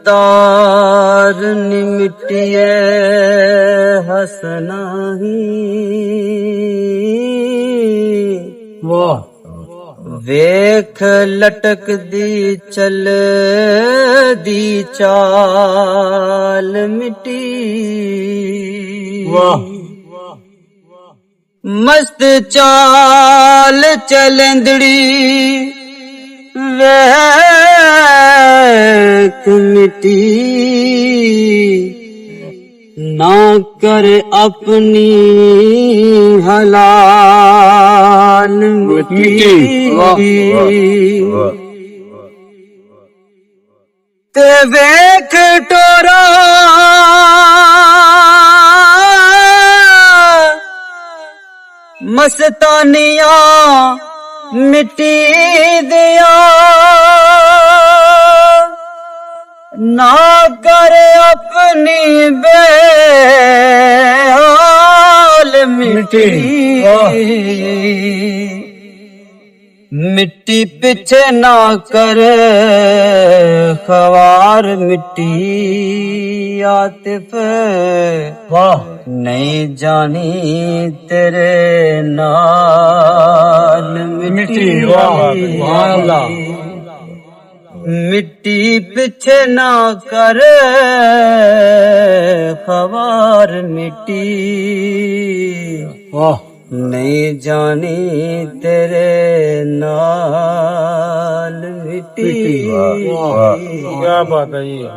खबरदार नी मिट्टिए हसना ही वाह वेख लटक दी चल दी चाल मिट्टी वाह मस्त चाल चलंदड़ी वेख मिट्टी ना कर अपनी हलाल मिट्टी ते वेख टोरा मस्तानिया मिट्टी दिया ना कर अपनी बेहाल मिट्टी मिट्टी पीछे ना कर ख्वार मिट्टी आतिफ वाह नहीं जानी तेरे नाल मिट्टी अल्लाह मिट्टी पीछे ना कर ख्वार मिट्टी वाह नहीं जानी तेरे नाल मिट्टी क्या बात है ये।